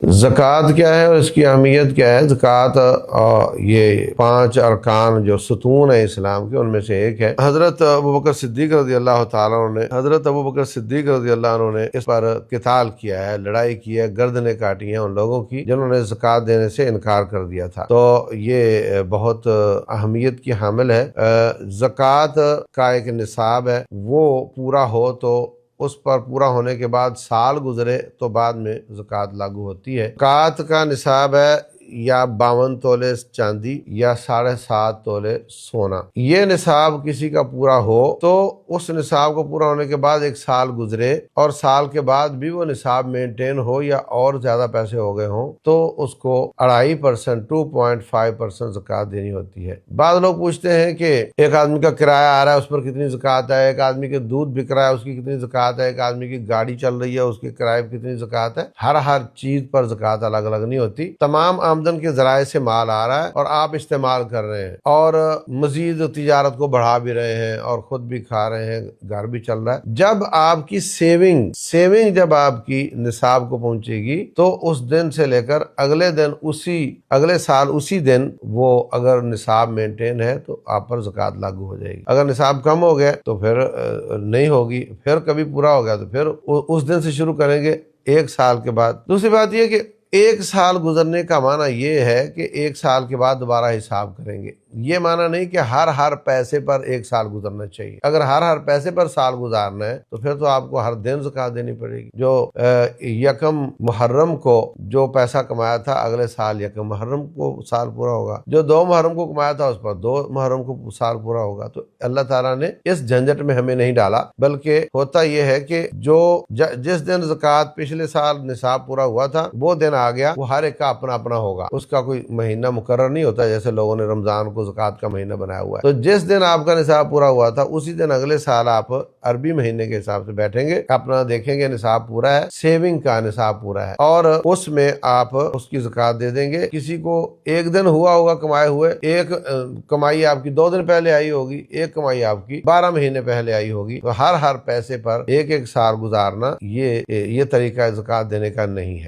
ज़कात क्या है और इसकी अहमियत क्या है। ज़कात ये 5 अरकान जो सतून है इस्लाम के, उनमें से एक है। हज़रत अबू बकर सिद्दीक़ रज़ी अल्लाह तआला ने इस पर क़िताल किया है, लड़ाई की है, गर्दनें काटी हैं उन लोगों की जिन्होंने ज़कात देने से इनकार कर दिया था। तो ये बहुत अहमियत की हामिल है। ज़कात का एक निसाब है, वो पूरा हो तो उस पर पूरा होने के बाद साल गुजरे तो बाद में ज़कात लागू होती है। ज़कात का निसाब है या 52 तोले चांदी या 7.5 तोले सोना। ये निसाब किसी का पूरा हो तो उस निसाब को पूरा होने के बाद एक साल गुजरे और साल के बाद भी वो निसाब मेंटेन हो या और ज्यादा पैसे हो गए हों तो उसको 2.5% 2.5% ज़कात देनी होती है। बाद लोग पूछते हैं कि एक आदमी का किराया आ रहा है उस पर कितनी ज़कात है, एक आदमी के दूध बिक रहा है उसकी कितनी ज़कात है, एक आदमी की गाड़ी चल रही है उसके किराए पर कितनी ज़कात है। हर चीज पर ज़कात अलग अलग नहीं होती। तमाम आमदन के जराए से माल आ रहा है और आप इस्तेमाल कर रहे हैं और मजीद तिजारत को बढ़ा भी रहे हैं और खुद भी खा रहे हैं, घर भी चल रहा है। जब आपकी सेविंग जब आपकी निसाब को पहुंचेगी तो उस दिन से लेकर अगले साल उसी दिन वो अगर निसाब मेंटेन है तो आप पर ज़कात लागू हो जाएगी। अगर निसाब कम हो गया तो फिर नहीं होगी, फिर कभी पूरा हो गया तो फिर उस दिन से शुरू करेंगे एक साल के बाद। दूसरी बात यह कि एक साल गुजरने का माना ये है कि एक साल के बाद दोबारा हिसाब करेंगे। ये माना नहीं कि हर पैसे पर एक साल गुजरना चाहिए। अगर हर पैसे पर साल गुजारना है तो फिर तो आपको हर दिन ज़कात देनी पड़ेगी। जो यकम मुहर्रम को जो पैसा कमाया था अगले साल यकम मुहर्रम को साल पूरा होगा, जो 2 मुहर्रम को कमाया था उस पर 2 मुहर्रम को साल पूरा होगा। तो अल्लाह ताला ने इस झंझट में हमें नहीं डाला, बल्कि होता यह है कि जिस दिन ज़कात पिछले साल निसाब पूरा हुआ था वो दिन आ गया, वो हर एक का अपना अपना होगा। उसका कोई महीना मुकर्रर नहीं होता जैसे लोगों ने रमजान को ज़कात का महीना बनाया हुआ है। तो जिस दिन आपका निसाब पूरा हुआ था उसी दिन अगले साल आप अरबी महीने के हिसाब से बैठेंगे, अपना देखेंगे निसाब पूरा है, सेविंग का निसाब पूरा है और उसमें आप उसकी ज़कात दे देंगे। किसी को एक दिन हुआ होगा कमाए हुए, एक कमाई आपकी 2 दिन पहले आई होगी, एक कमाई आपकी 12 महीने पहले आई होगी। तो हर पैसे पर एक साल गुजारना ये तरीका ज़कात देने का नहीं है।